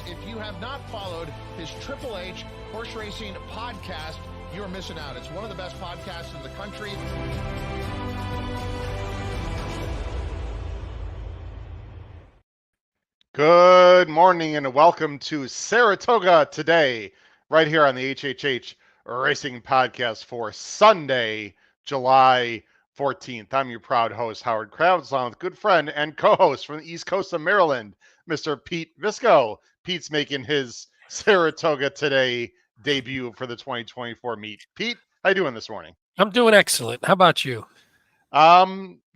If you have not followed his Triple H horse racing podcast, you're missing out. It's one of the best podcasts in the country. Good morning and welcome to Saratoga today, right here on the HHH Racing Podcast for Sunday, July 14th. I'm your proud host, Howard Kravitz, along with good friend and co-host from the East Coast of Maryland, Mr. Pete Visco. Pete's making his Saratoga today debut for the 2024 meet. Pete, how you doing this morning? I'm doing excellent. How about you?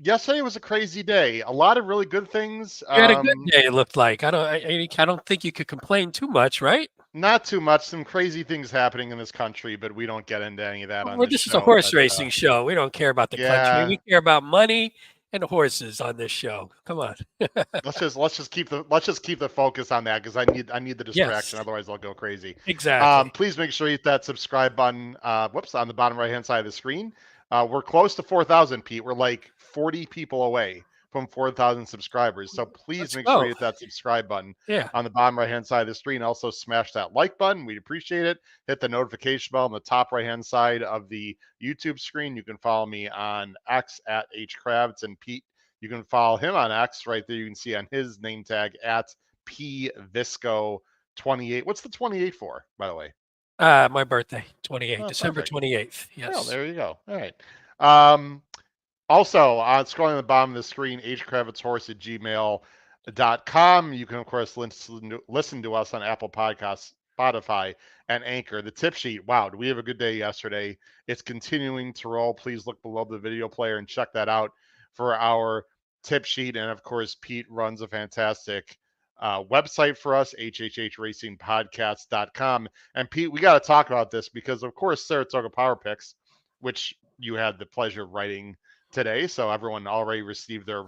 Yesterday was a crazy day. A lot of really good things. You had a good day. It looked like. I don't think you could complain too much, right? Not too much. Some crazy things happening in this country, but we don't get into any of that on Well, this this is a show. horse racing show. We don't care about the country. We care about money and horses on this show. Come on. let's just keep the focus on that because I need the distraction. Yes. Otherwise, I'll go crazy. Exactly. Please make sure you hit that subscribe button. On the bottom right hand side of the screen. We're close to 4,000, Pete. We're like 40 people away from 4,000 subscribers. So please make sure you hit that subscribe button on the bottom right-hand side of the screen. Also smash that like button. We'd appreciate it. Hit the notification bell on the top right-hand side of the YouTube screen. You can follow me on X at HKravitz, and Pete, you can follow him on X right there. You can see on his name tag at PVisco28. What's the 28 for, by the way? My birthday, 28th, December perfect. 28th. Yes. Well, there you go. All right. Also, scrolling at the bottom of the screen, hkravitzhorse@gmail.com. You can, of course, listen to us on Apple Podcasts, Spotify, and Anchor. The tip sheet. Wow, did we have a good day yesterday? It's continuing to roll. Please look below the video player and check that out for our tip sheet. And, of course, Pete runs a fantastic website for us, hhhracingpodcast.com. And, Pete, we got to talk about this because, of course, Saratoga Power Picks, which you had the pleasure of writing today, so everyone already received their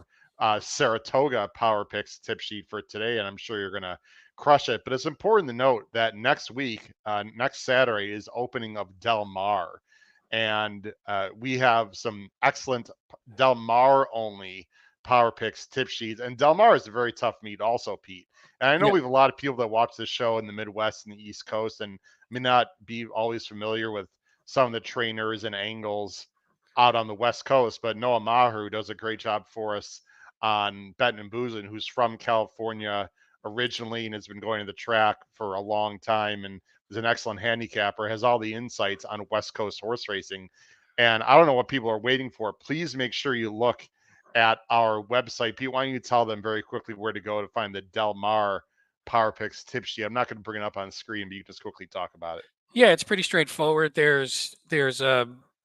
Saratoga Power Picks tip sheet for today, and I'm sure you're going to crush it. But it's important to note that next week, next Saturday, is opening of Del Mar, and we have some excellent Del Mar only Power Picks tip sheets. And Del Mar is a very tough meet also, Pete. And I know we have a lot of people that watch this show in the Midwest and the East Coast and may not be always familiar with some of the trainers and angles out on the West Coast, but Noah Maher does a great job for us on Betting and Boozing, who's from California originally and has been going to the track for a long time and is an excellent handicapper, has all the insights on West Coast horse racing. And I don't know what people are waiting for. Please make sure you look at our website. Pete, why don't you tell them very quickly where to go to find the Del Mar Power Picks tip sheet? I'm not going to bring it up on screen, but you can just quickly talk about it. Yeah, it's pretty straightforward. There's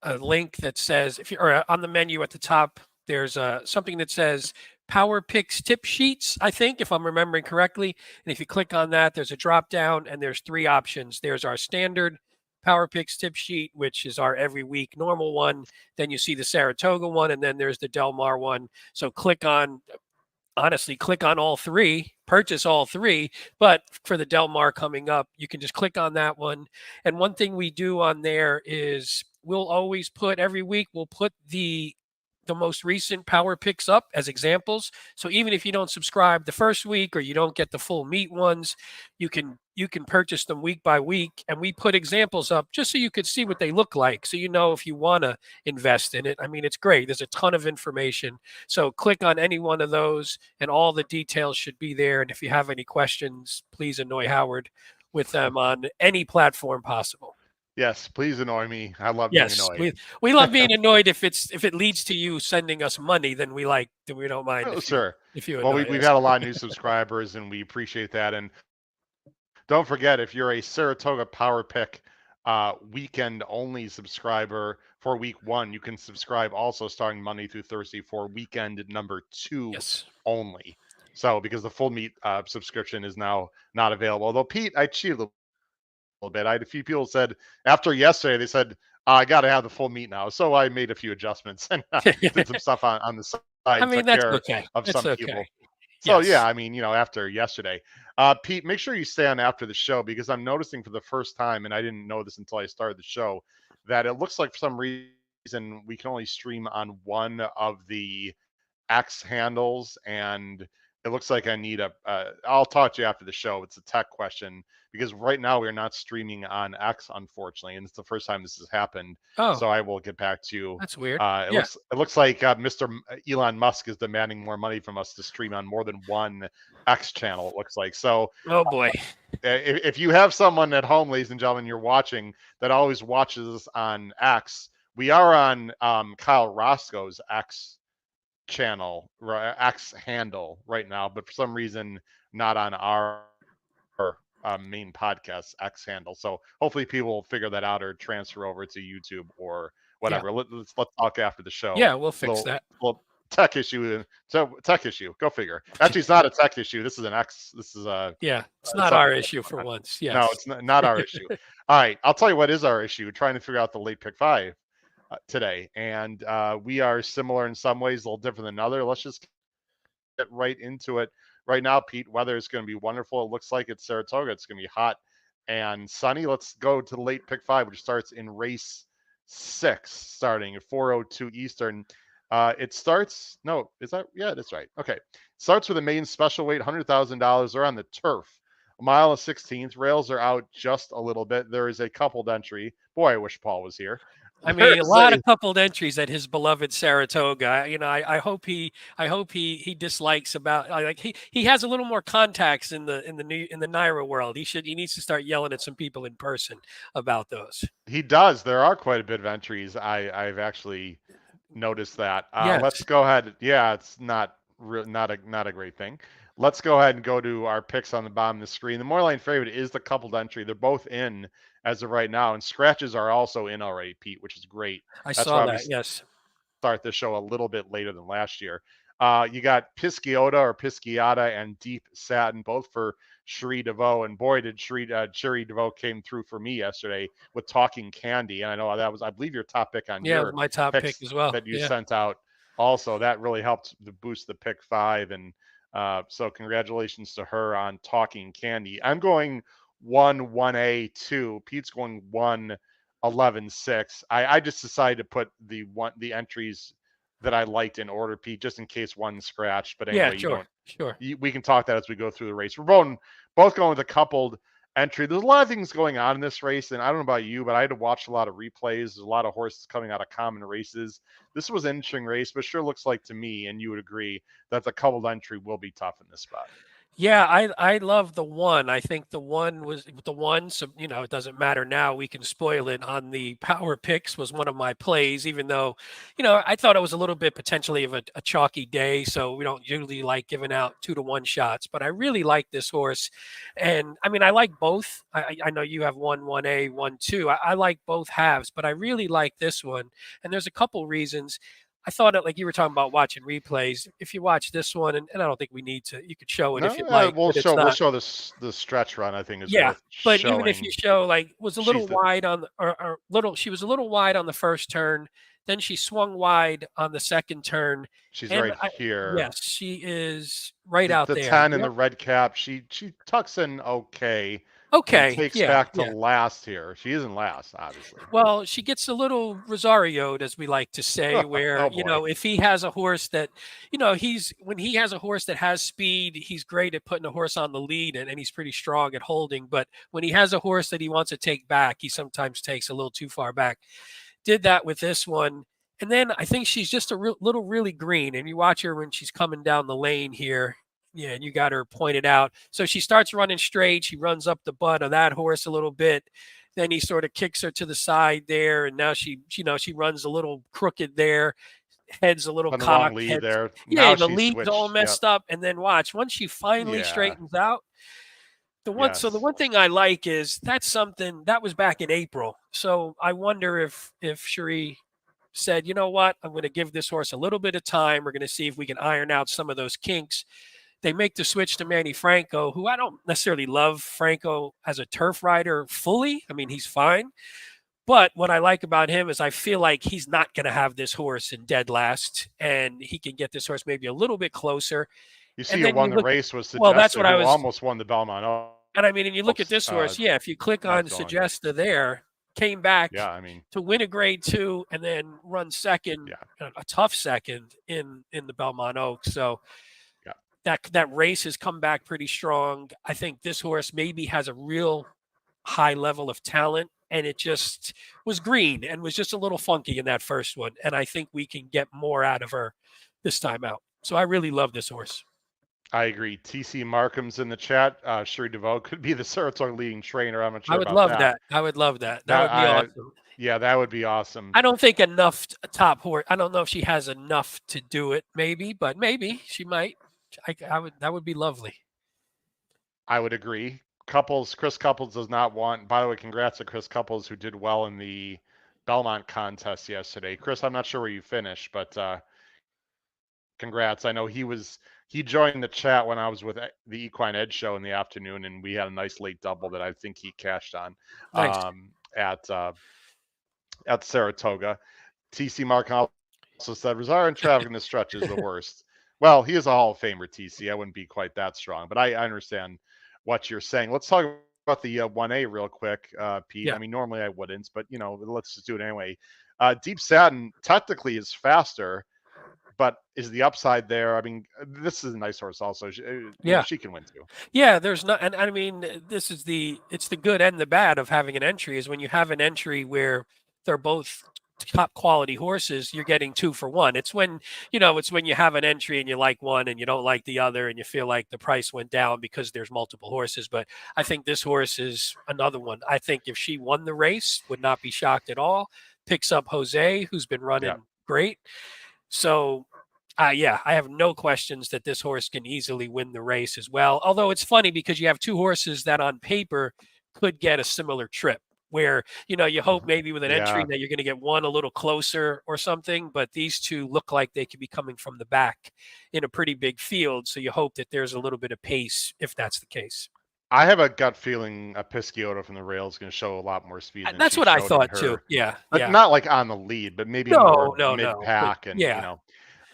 a link that says, or on the menu at the top, there's something that says Power Picks tip sheets, I think, if I'm remembering correctly. And if you click on that, there's a drop down and there's three options. There's our standard Power Picks tip sheet, which is our every week normal one. Then you see the Saratoga one, and then there's the Del Mar one. So click on all three, purchase all three. But for the Del Mar coming up, you can just click on that one. And one thing we do on there is we'll always put every week, we'll put the most recent power picks up as examples. So even if you don't subscribe the first week or you don't get the full meet ones, you can purchase them week by week. And we put examples up just so you could see what they look like. So you know if you want to invest in it. I mean, it's great. There's a ton of information. So click on any one of those and all the details should be there. And if you have any questions, please annoy Howard with them on any platform possible. Yes, please annoy me. I love being annoyed. We love being annoyed. If it leads to you sending us money, then we don't mind. Oh, sure. If you well, we've had a lot of new subscribers, and we appreciate that. And don't forget, if you're a Saratoga Power Pick weekend only subscriber for week 1, you can subscribe also starting Monday through Thursday for weekend number 2 only. So because the full meet subscription is now not available. Although, Pete, I cheated a little bit. I had a few people said after yesterday, they said, I got to have the full meet now. So I made a few adjustments and did some stuff on the side. I mean, that's okay. Of some people. So, yeah, I mean, after yesterday. Pete, make sure you stay on after the show because I'm noticing for the first time, and I didn't know this until I started the show, that it looks like for some reason we can only stream on one of the X handles, and it looks like I need a. I'll talk to you after the show. It's a tech question because right now we are not streaming on X, unfortunately, and it's the first time this has happened. Oh, So I will get back to you. that's weird. It Yeah. looks like Mr. Elon Musk is demanding more money from us to stream on more than one X channel. It looks like so. Oh boy. If you have someone at home, ladies and gentlemen, you're watching that always watches us on X, we are on Kyle Roscoe's X channel, X handle right now, but for some reason not on our main podcast X handle. So hopefully people will figure that out or transfer over to YouTube or Yeah. whatever. Let's talk after the show. Yeah, we'll fix that. Little tech issue. So tech issue. Go figure. Actually, it's not a tech issue. This is an X. This is a Yeah, it's not our issue for once. Yes. No, it's not our issue. All right, I'll tell you what is our issue. We're trying to figure out the late pick five today, and we are similar in some ways, a little different than other. Let's just get right into it right now. Pete, weather is going to be wonderful. It looks like it's Saratoga. It's going to be hot and sunny. Let's go to the late pick five, which starts in race 6, starting at 4:02 Eastern. It starts. No, is that? Yeah, that's right. Okay, starts with a main special weight, $100,000. They're on the turf. A mile and 16th. Rails are out just a little bit. There is a coupled entry. Boy, I wish Paul was here. I mean, a lot of coupled entries at his beloved Saratoga. You know, I hope he dislikes about like he has a little more contacts in the NYRA world. He needs to start yelling at some people in person about those. He does. There are quite a bit of entries. I've actually noticed that. Yes. Let's go ahead. Yeah, it's not a great thing. Let's go ahead and go to our picks on the bottom of the screen. The Moorline favorite is the coupled entry. They're both in as of right now, and scratches are also in already, Pete, which is great. That's saw that. Yes. Start the show a little bit later than last year. You got Pisciota or Pisciata and Deep Satin, both for Cherie DeVoe, and boy, did Cherie DeVoe came through for me yesterday with Talking Candy, and I know that was, I believe, your top pick on your my top pick as well that you sent out. Also, that really helped to boost the pick 5, and so congratulations to her on Talking Candy. I'm going 1-1A 2. Pete's going 1-11-6. I just decided to put the entries that I liked in order, Pete, just in case one scratched. But anyway, sure. We can talk that as we go through the race. We're both going with a coupled entry. There's a lot of things going on in this race, and I don't know about you, but I had to watch a lot of replays. There's a lot of horses coming out of common races. This was an interesting race, but sure looks like to me, and you would agree, that the coupled entry will be tough in this spot. Yeah, I love the one. I think the one was the one. So, you know, it doesn't matter now. We can spoil it. On the power picks was one of my plays, even though, you know, I thought it was a little bit potentially of a chalky day. So we don't usually like giving out 2-to-1 shots, but I really like this horse. And I mean, I like both. I know you have 1-1A, 1-2. I like both halves, but I really like this one. And there's a couple reasons. I thought that, like you were talking about watching replays. If you watch this one, and I don't think we need to, you could show it if you'd like. We'll show the stretch run. I think is worth but showing. Even if you show, like, was a little wide on she was a little wide on the first turn. Then she swung wide on the second turn. She's right here. Yes, she is right out there. The 10 in the red cap. She tucks in okay. Okay. Takes back to last here. She isn't last, obviously. Well, she gets a little Rosario'd, as we like to say, where, you know, if he has a horse that, you know, when he has a horse that has speed, he's great at putting a horse on the lead, and he's pretty strong at holding. But when he has a horse that he wants to take back, he sometimes takes a little too far back. Did that with this one. And then I think she's just a little really green. And you watch her when she's coming down the lane here. Yeah, and you got her pointed out. So she starts running straight. She runs up the butt of that horse a little bit. Then he sort of kicks her to the side there, and now she runs a little crooked there, heads a little cocked. Lead there. Yeah, the lead's all messed up. And then watch, once she finally straightens out, the one thing I like is that's something that was back in April. So I wonder if Cherie said, you know what, I'm going to give this horse a little bit of time. We're going to see if we can iron out some of those kinks. They make the switch to Manny Franco, who I don't necessarily love Franco as a turf rider fully. I mean, he's fine. But what I like about him is I feel like he's not going to have this horse in dead last, and he can get this horse maybe a little bit closer. You see, who won the race was Sagesta, that's what I was almost won the Belmont. And I mean, and you look at this horse, if you click on Sagesta there, came back to win a grade 2 and then run second, a tough second in the Belmont Oaks. So that race has come back pretty strong. I think this horse maybe has a real high level of talent, and it just was green and was just a little funky in that first one. And I think we can get more out of her this time out. So I really love this horse. I agree. TC Markham's in the chat. Cherie DeVoe could be the Saratoga leading trainer. I'm not I sure would about love that. that. I would love that. That That would be I awesome. Yeah, that would be awesome. I don't think enough top horse. I don't know if she has enough to do it. Maybe, but maybe she might. I would. That would be lovely. I would agree. Chris Couples does not want. By the way, congrats to Chris Couples who did well in the Belmont contest yesterday. Chris, I'm not sure where you finished, but congrats. I know he joined the chat when I was with the Equine Edge show in the afternoon, and we had a nice late double that I think he cashed on Nice. At Saratoga. TC Mark also said Rosario and traffic in the stretch is the worst. Well, he is a Hall of Famer, TC. I wouldn't be quite that strong, but I understand what you're saying. Let's talk about the 1A real quick, Pete. Yeah. I mean, normally I wouldn't, but let's just do it anyway. Deep Satin technically is faster, but is the upside there? I mean, this is a nice horse. Also, Yeah. she can win too. Yeah, there's not, and I mean, this is it's the good and the bad of having an entry is when you have an entry where they're both top quality horses, you're getting 2 for 1. It's when you have an entry and you like one and you don't like the other and you feel like the price went down because there's multiple horses. But I think this horse is another one. I think if she won the race, would not be shocked at all. Picks up Jose, who's been running great. So yeah, I have no questions that this horse can easily win the race as well. Although it's funny because you have 2 horses that on paper could get a similar trip where, you hope maybe with an entry that you're going to get one a little closer or something, but these 2 look like they could be coming from the back in a pretty big field. So you hope that there's a little bit of pace if that's the case. I have a gut feeling a Pisciotto from the rail is going to show a lot more speed than That's she what I showed thought in too. her. Yeah. Not like on the lead, but maybe more mid But pack. And yeah.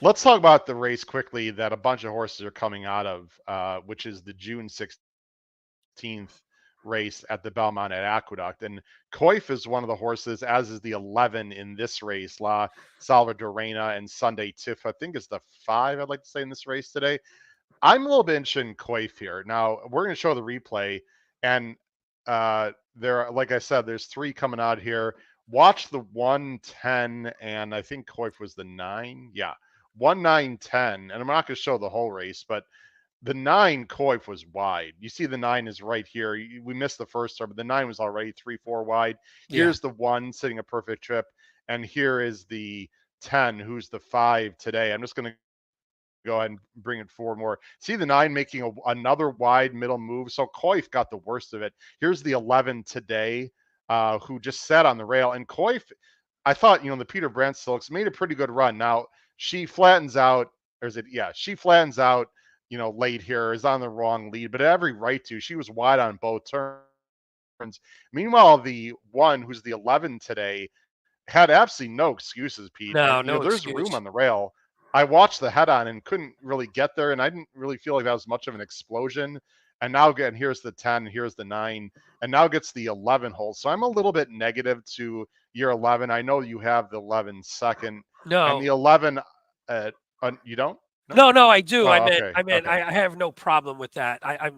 Let's talk about the race quickly that a bunch of horses are coming out of, which is the June 16th race at the Belmont at Aqueduct. And Coif is one of the horses, as is the 11 in this race. La Salvadorena and Sunday Tiff, I think, is the 5, I'd like to say, in this race today. I'm a little bit interested in Coif here. Now, we're going to show the replay, and like I said, there's 3 coming out here. Watch the 1, 10, and I think Coif was the 9. Yeah, 1, 9, 10. And I'm not going to show the whole race, but the 9 Coif was wide. You see the 9 is right here. We missed the first turn, but the 9 was already 3, 4 wide. Here's the 1 sitting a perfect trip, and here is the 10, who's the 5 today. I'm just going to go ahead and bring it forward more. See the 9 making another wide middle move. So Coif got the worst of it. Here's the 11 today, who just sat on the rail. And Coif, I thought, the Peter Brent Silks made a pretty good run. Now she flattens out, or is it? Yeah, she flattens out, late here, is on the wrong lead, but every right to. She was wide on both turns. Meanwhile, the 1 who's the 11 today had absolutely no excuses, Pete. And there's room on the rail. I watched the head on and couldn't really get there, and I didn't really feel like that was much of an explosion. And now again, here's the 10, here's the 9, and now gets the 11 hole. So I'm a little bit negative to your 11. I know you have the 11 second. No. And the 11, you don't? No, I do. Oh, I meant, okay. I have no problem with that. I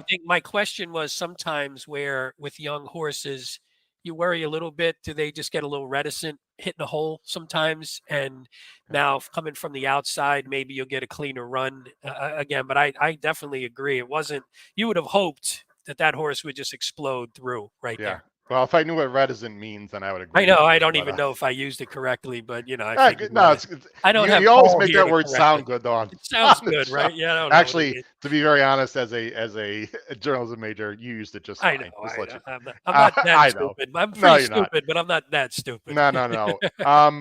think my question was sometimes where with young horses, you worry a little bit. Do they just get a little reticent hitting a hole sometimes? And now coming from the outside, maybe you'll get a cleaner run again. But I definitely agree. It wasn't. You would have hoped that horse would just explode through there. Well, if I knew what reticent means, then I would agree. I know. I don't even know if I used it correctly, but I figured I don't have. You always make that word sound good, though. It sounds good, right? Yeah. I don't know Actually, to be very honest, as a journalism major, you used it just fine. I'm not that stupid. I'm pretty stupid, but I'm not that stupid. No.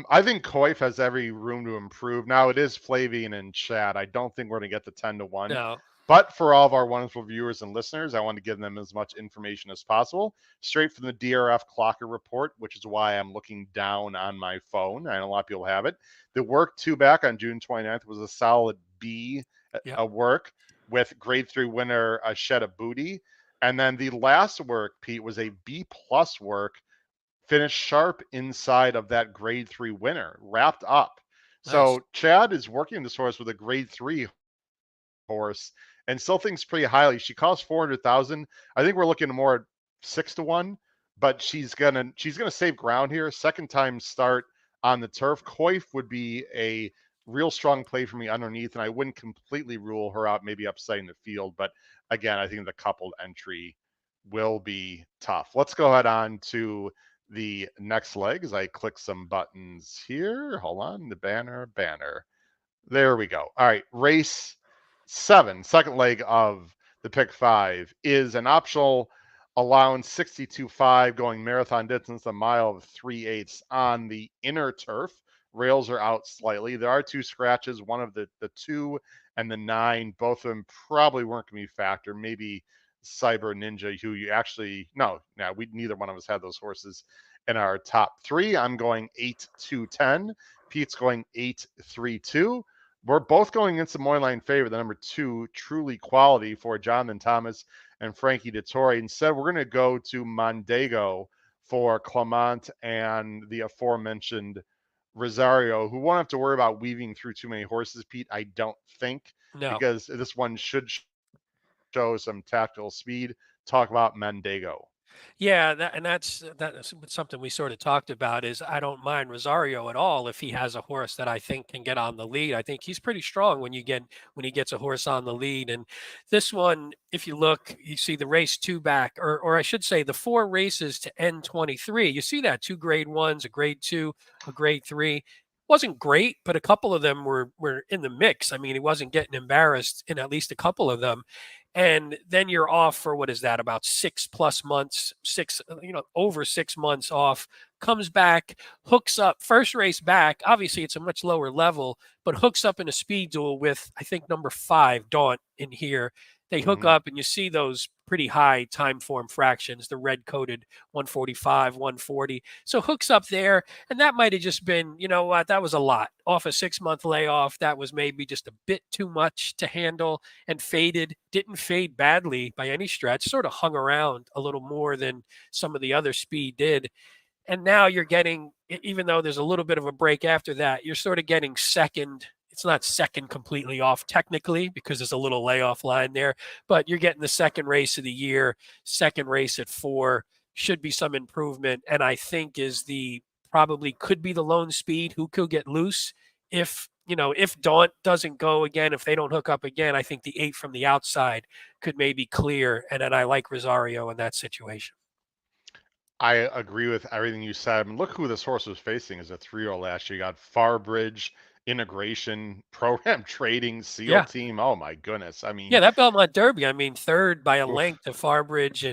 I think Coif has every room to improve. Now it is Flavian and Chad. I don't think we're going to get the 10-1. No. But for all of our wonderful viewers and listeners, I want to give them as much information as possible, straight from the DRF Clocker report, which is why I'm looking down on my phone. I know a lot of people have it. The work 2 back on June 29th was a solid B work with grade 3 winner Sheda Booty. And then the last work, Pete, was a B+ work, finished sharp inside of that grade 3 winner, wrapped up. Nice. So Chad is working this horse with a grade 3 horse and still thinks pretty highly. She costs 400,000. I think we're looking more at 6-1, but she's gonna save ground here. Second time start on the turf. Coif would be a real strong play for me underneath, and I wouldn't completely rule her out, maybe upsetting the field. But again, I think the coupled entry will be tough. Let's go ahead on to the next leg as I click some buttons here. Hold on, the banner. There we go. All right, race 7, second leg of the pick 5 is an optional allowance 62.5 going marathon distance, a mile of 3/8 on the inner turf. Rails are out slightly. There are 2 scratches, one of the 2 and the 9. Both of them probably weren't going to be factored. Maybe Cyber Ninja, who you actually no, we neither one of us had those horses in our top 3. I'm going 8-2-10. Pete's going 8-3-2. We're both going against the money line favorite, the number 2, Truly Quality for Jonathan Thomas and Frankie Dettori. Instead, we're going to go to Mondego for Clement and the aforementioned Rosario, who won't have to worry about weaving through too many horses, Pete, I don't think, No. because this one should show some tactical speed. Talk about Mondego. Yeah, that's something we sort of talked about is I don't mind Rosario at all if he has a horse that I think can get on the lead. I think he's pretty strong when he gets a horse on the lead. And this one, if you look, you see the race 2 back, or I should say the 4 races to N23. You see that 2 grade 1s, a grade 2, a grade 3. Wasn't great, but a couple of them were in the mix. I mean, he wasn't getting embarrassed in at least a couple of them. And then you're off for what is that, about 6+ months, over 6 months off, comes back, hooks up, first race back. Obviously, it's a much lower level, but hooks up in a speed duel with, I think, number 5, Daunt, in here. They hook up, and you see those pretty high time form fractions, the red coded 145, 140. So hooks up there, and that might have just been, you know what, that was a lot. Off a 6-month layoff, that was maybe just a bit too much to handle, and faded. Didn't fade badly by any stretch, sort of hung around a little more than some of the other speed did. And now you're getting, even though there's a little bit of a break after that, you're sort of getting second. It's not second completely off technically because there's a little layoff line there, but you're getting the second race of the year, second race at 4, should be some improvement. And I think is probably could be the lone speed who could get loose if Daunt doesn't go again, if they don't hook up again. I think the 8 from the outside could maybe clear. And then I like Rosario in that situation. I agree with everything you said. I mean, look who this horse was facing as a 3-year-old last year. You got Farbridge, Integration, Program Trading, SEAL Yeah. Team. Oh my goodness. I mean, Yeah, that Belmont Derby, I mean, third by a oof, length to Farbridge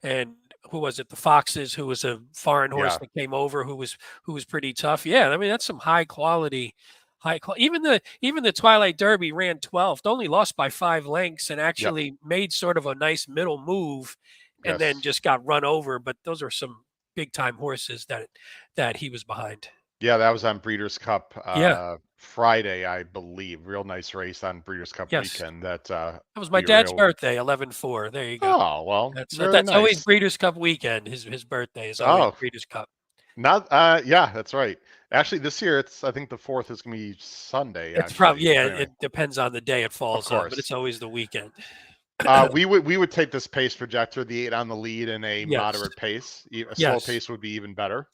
and who was it? The Foxes, who was a foreign horse yeah, that came over, who was pretty tough. Yeah, I mean that's some high quality. Even the Twilight Derby ran 12th, only lost by 5 lengths, and yep, actually made sort of a nice middle move, and then yes. just got run over. But those are some big time horses that he was behind. Yeah, that was on Breeders' Cup Yeah. Friday, I believe. Real nice race on Breeders' Cup Yes. weekend that That was my we were dad's able. birthday, 11/4. There you go. Oh, well, That's very that's always nice. Breeders' Cup weekend. His birthday is always Oh, Breeders' Cup. not yeah, that's right. Actually, this year it's I think the 4th is gonna be Sunday, It's probably, actually. yeah, But anyway, it depends on the day it of falls on, but it's course. always the weekend. We would take this pace projector, the 8 on the lead in a Yes. moderate pace. A slow Yes. pace would be even better.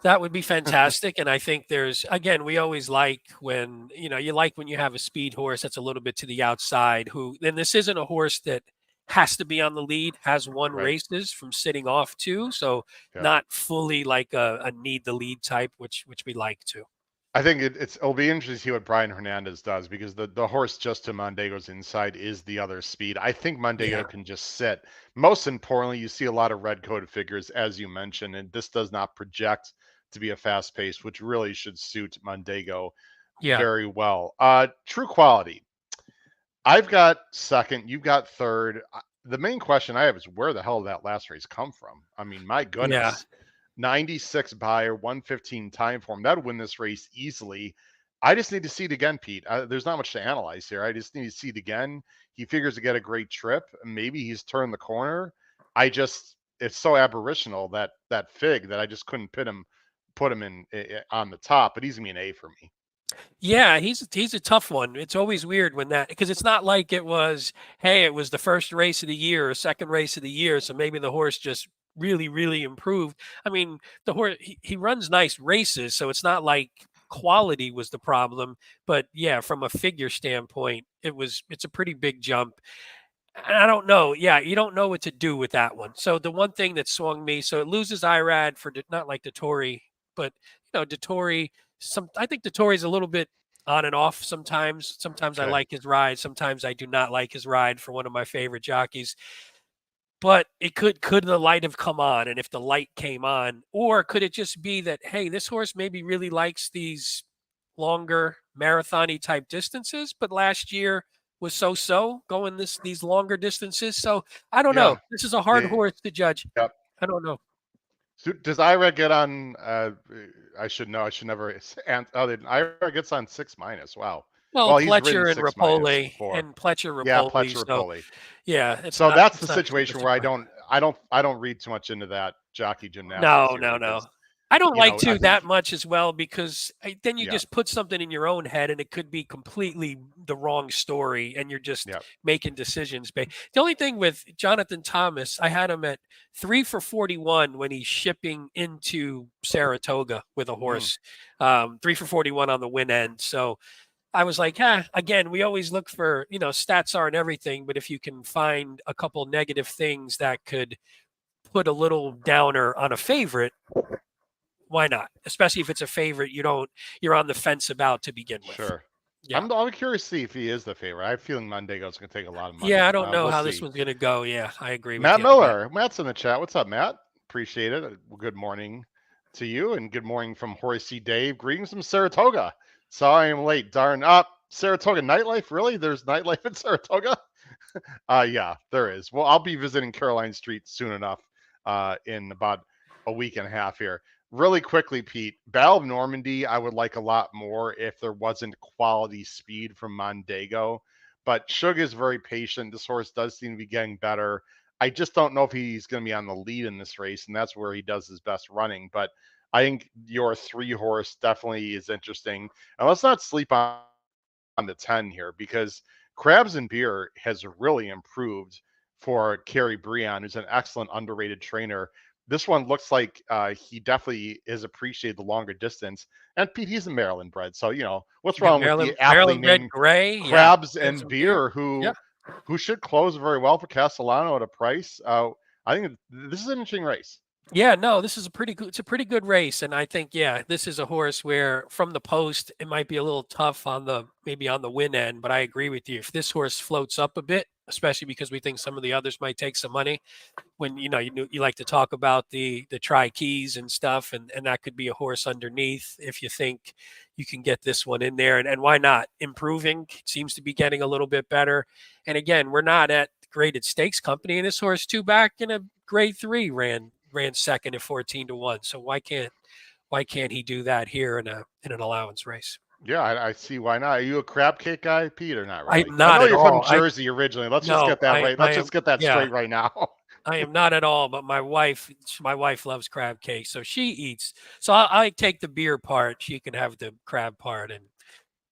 That would be fantastic, and I think again, we always like when, you like when you have a speed horse that's a little bit to the outside and this isn't a horse that has to be on the lead, has won Right. races from sitting off too, so Yeah. not fully like a need the lead type, which we like to. I think it'll be interesting to see what Brian Hernandez does because the horse just to Mondego's inside is the other speed. I think Yeah. Mondego can just sit. Most importantly, you see a lot of red coated figures, as you mentioned, and this does not project to be a fast pace, which really should suit Mondego Yeah. very well. True Quality. I've got second, you've got third. The main question I have is where the hell did that last race come from? I mean, my Yeah. goodness. 96 buyer, 115 time form. That would win this race easily. I just need to see it again, Pete. There's not much to analyze here. I just need to see it again. He figures to get a great trip. Maybe he's turned the corner. It's so aberrational that fig that I just couldn't put him in on the top. But he's gonna be an A for me. Yeah, he's a tough one. It's always weird when that because it's not like it was, hey, it was the first race of the year or second race of the year, so maybe the horse just really improved. I mean, the horse he runs nice races, so it's not like quality was the problem, but yeah, from a figure standpoint, it's a pretty big jump. I don't know. Yeah, you don't know what to do with that one. So the one thing that swung me, so it loses IRAD for not like Dettori, but Dettori. I think Dettori's a little bit on and off sometimes. Sometimes I Okay. like his ride. Sometimes I do not like his ride for one of my favorite jockeys. But it could the light have come on, and if the light came on, or could it just be that hey, this horse maybe really likes these longer marathon-y type distances, but last year was so going these longer distances. So I don't know. Yeah. This is a hard Yeah. horse to judge. I don't know. So does Ira get on? I should know. I should never. And oh, Ira gets on 6 minus. Wow. Well, Well, he's ridden Pletcher and 6 minus Rapoli before. and Pletcher Yeah, Rapoli. Pletcher So Rapoli. yeah, So that's the it's not super situation where surprising. I don't read too much into that jockey gymnastics No, here no, no. because I don't like I to think that much as well because then you yeah, just put something in your own head and it could be completely the wrong story and you're just yeah. making decisions. The only thing with Jonathan Thomas, I had him at 3 for 41 when he's shipping into Saratoga with a Mm, horse, 3 for 41 on the win end. So I was like, again, we always look for, stats aren't everything, but if you can find a couple negative things that could put a little downer on a favorite, why not? Especially if it's a favorite you're on the fence about to begin with. sure. Yeah. I'm curious to see if he is the favorite. I have a feeling Mondego's going to take a lot of Yeah, money. I don't know We'll how this see. one's going to go. Yeah, I agree with Matt you on that. Miller. Matt's in the chat. What's up, Matt? Appreciate it. Good morning to you, and good morning from Horsey Dave. Greetings from Saratoga. Sorry I'm late. Darn up. Saratoga nightlife? Really? There's nightlife in Saratoga? Yeah, there is. Well, I'll be visiting Caroline Street soon enough, in about a week and a half here. Really quickly, Pete, Battle of Normandy, I would like a lot more if there wasn't quality speed from Mondego. But Shug is very patient. This horse does seem to be getting better. I just don't know if he's going to be on the lead in this race, and that's where he does his best running. But I think your 3 horse definitely is interesting. And let's not sleep on the 10 here because Crabs and Beer has really improved for Kerry Breon, who's an excellent underrated trainer. This one looks like he definitely has appreciated the longer distance. And Pete, he's a Maryland bred, so what's Yeah, wrong with the aptly Maryland Red named Gray. Yeah. Crabs Crabs and and beer. Beer, Yeah. who should close very well for Castellano at a price? I think this is an interesting race. Yeah, no, this is it's a pretty good race. And I think, yeah, this is a horse where from the post, it might be a little tough maybe on the win end, but I agree with you. If this horse floats up a bit, especially because we think some of the others might take some money, when you like to talk about the tri keys and stuff, and that could be a horse underneath if you think you can get this one in there, and why not? Improving, seems to be getting a little bit better. And again, we're not at graded stakes company, and this horse two back in a grade 3 ran second at 14 to 1. So why can't he do that here in an allowance race? Yeah, I see why not. Are you a crab cake guy, Pete, or not really? I'm I not know at you're from all. I Jersey originally. Let's just No, get that right. I Let's am. just get that Yeah, straight right now. I am not at all, but my wife loves crab cake, so she eats. So I take the beer part. She can have the crab part, and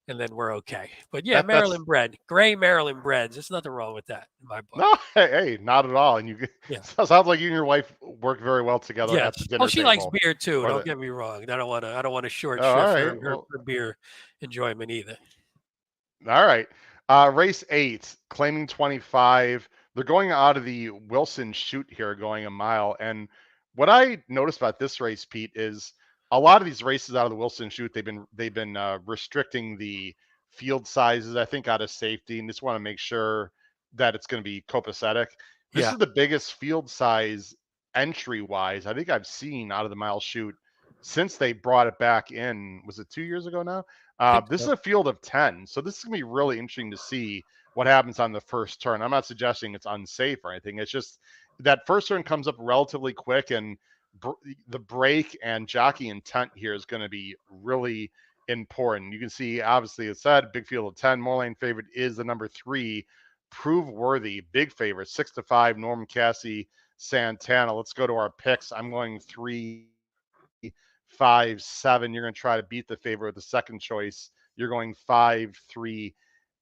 then we're okay. But yeah, That's Maryland bread, gray Maryland breads. There's nothing wrong with that in my book. no, hey, not at all. And you Yeah. sounds like you and your wife work very well together at the Yes. Oh, dinner she likes table. beer too. Or Don't the get me wrong. I don't want to short oh, all shift right, well, her beer enjoyment either. all right. Race 8, claiming 25. They're going out of the Wilson chute here, going a mile. And what I noticed about this race, Pete, is a lot of these races out of the Wilson chute, they've been restricting the field sizes, I think, out of safety, and just want to make sure that it's going to be copacetic. This Yeah, is the biggest field size entry wise I think I've seen out of the mile chute since they brought it back in. Was it 2 years ago now? I think This is so. a field of 10. So this is going to be really interesting to see what happens on the first turn. I'm not suggesting it's unsafe or anything. It's just that first turn comes up relatively quick, and br- the break and jockey intent here is going to be really important. You can see, obviously, it said big field of 10. More lane favorite is the number 3, Prove Worthy. Big favorite, 6-5, Norman Cassie Santana. Let's go to our picks. I'm going 3, 5, 7. You're going to try to beat the favorite with the second choice, you're going 5, 3,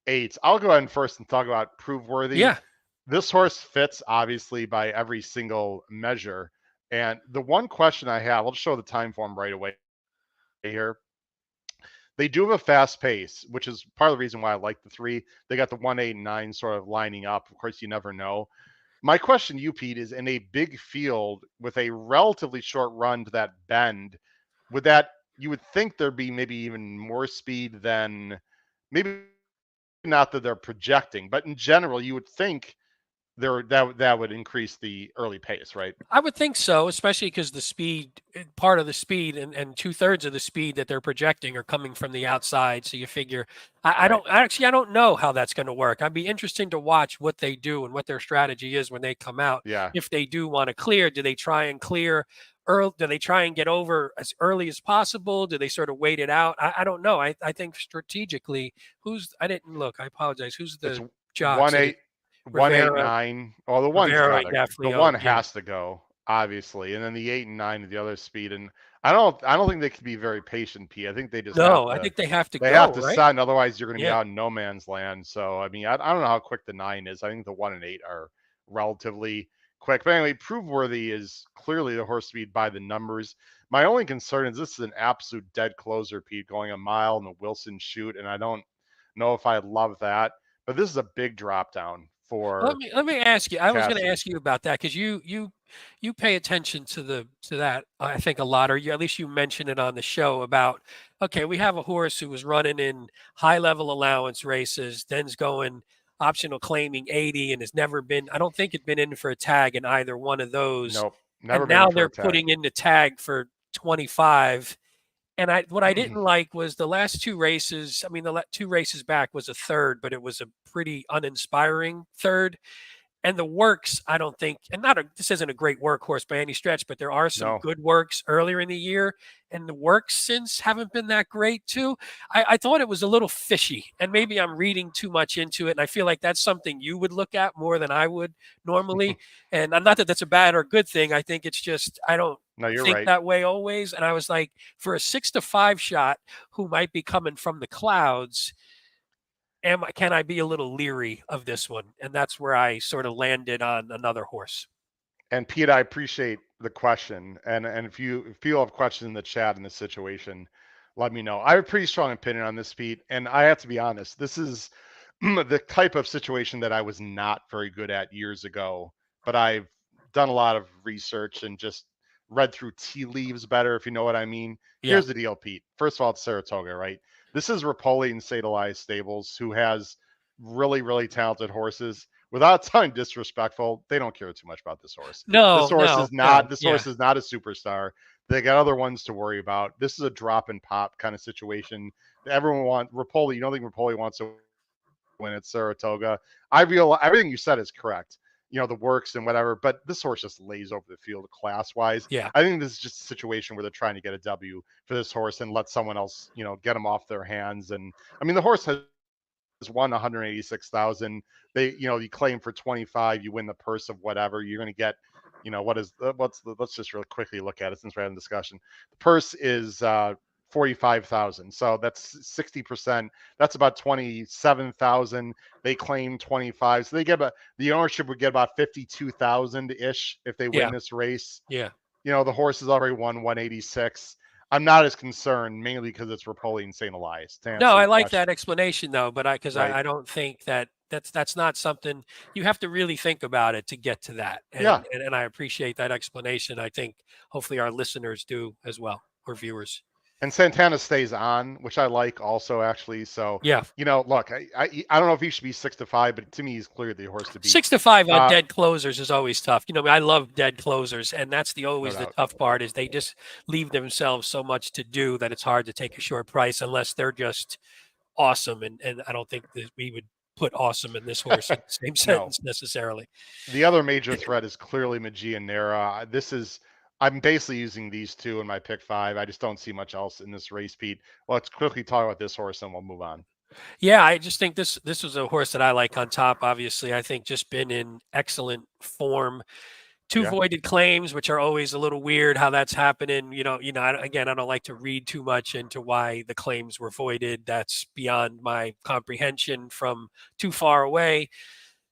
8. I'll go ahead and first and talk about Prove Worthy. Yeah. This horse fits obviously by every single measure. And the one question I have, I'll just show the time form right away here. They do have a fast pace, which is part of the reason why I like the 3. They got the 1, 8, and 9 sort of lining up. Of course, you never know. My question to you, Pete, is in a big field with a relatively short run to that bend, would that you would think there'd be maybe even more speed than maybe not that they're projecting, but in general, you would think that would increase the early pace, right? I would think so, especially because the speed, part of the speed and 2/3 of the speed that they're projecting are coming from the outside. So you figure, Right. I don't know how that's going to work. I'd be interesting to watch what they do and what their strategy is when they come out. Yeah. If they do want to clear, do they try and clear early? Do they try and get over as early as possible? Do they sort of wait it out? I don't know. I think strategically, I didn't look. I apologize. Who's It's the one jocks? Is it eight one eight Rivera? nine. Well, the one's Rivera got and to the one Gaffleo. Yeah. has to go, obviously. And then the 8 and 9 is the other speed. And I don't think they can be very patient, P. I think they just No, I think they have to they have go, to right? send, otherwise you're going to be Yeah. out in no man's land. So I mean, I don't know how quick the 9 is. I think the 1 and 8 are relatively quick. But anyway, Prove Worthy is clearly the horse speed by the numbers. My only concern is this is an absolute dead closer, Pete, going a mile in the Wilson chute, and I don't know if I love that. But this is a big drop down for Let me ask you. I was going to Cassie. ask you about that because you pay attention to that. I think a lot, or you, at least you mentioned it on the show about. Okay, we have a horse who was running in high level allowance races, then's going optional claiming 80, and has never been. I don't think had been in for a tag in either one of those, Nope, never and been in now for they're a tag. putting in the tag for 25. And what I didn't like was the last 2 races. I mean, the 2 races back was a third, but it was a pretty uninspiring third. And the works, I don't think, and this isn't a great workhorse by any stretch, but there are some No, good works earlier in the year, and the works since haven't been that great too. I thought it was a little fishy, and maybe I'm reading too much into it, and I feel like that's something you would look at more than I would normally. And I'm not that that's a bad or good thing. I think it's just I don't no, you're think right. that way always. And I was like, for a 6 to 5 shot who might be coming from the clouds, can I be a little leery of this one? And that's where I sort of landed on another horse. And Pete, I appreciate the question. And if you have questions in the chat in this situation, let me know. I have a pretty strong opinion on this, Pete. And I have to be honest, this is the type of situation that I was not very good at years ago. But I've done a lot of research and just read through tea leaves better, if you know what I mean. Yeah. Here's the deal, Pete. First of all, it's Saratoga, right? This is Rapoli and State Elias Stables, who has really, really talented horses. Without sounding disrespectful, they don't care too much about this horse. No, no, no. This Yeah. horse is not a superstar. They got other ones to worry about. This is a drop and pop kind of situation. Everyone wants Rapoli. You don't think Rapoli wants to win at Saratoga? I feel everything you said is correct. You know, the works and whatever, but this horse just lays over the field class wise. Yeah. I think this is just a situation where they're trying to get a W for this horse and let someone else, you know, get him off their hands. And I mean, the horse has won 186,000. They, you know, you claim for 25, you win the purse of whatever. You're going to get, you know, let's just really quickly look at it since we're having a discussion. The purse is 45,000. So that's 60%. That's about 27,000. They claim 25. So the ownership would get about 52,000 ish if they win Yeah. this race. Yeah. You know, the horse has already won 186. I'm not as concerned, mainly because it's Rapoli and St. Elias, to No, answer I your like question. that explanation though, but because Right. I don't think that's not something you have to really think about it to get to that. Yeah. And I appreciate that explanation. I think hopefully our listeners do as well, or viewers. And Santana stays on, which I like also actually. So, Yeah. you know, look, I don't know if he should be 6 to 5, but to me, he's clearly the horse to beat. 6 to 5 on Uh, dead closers is always tough. You know, I love dead closers, and that's always the doubt. tough part is they just leave themselves so much to do that it's hard to take a short price unless they're just awesome. And I don't think that we would put awesome in this horse in the same No. sentence necessarily. The other major threat is clearly Magia and Nera. I'm basically using these two in my pick 5. I just don't see much else in this race, Pete. Let's quickly talk about this horse and we'll move on. Yeah, I just think this was a horse that I like on top. Obviously, I think just been in excellent form. Two Yeah. voided claims, which are always a little weird how that's happening. Again, I don't like to read too much into why the claims were voided. That's beyond my comprehension from too far away.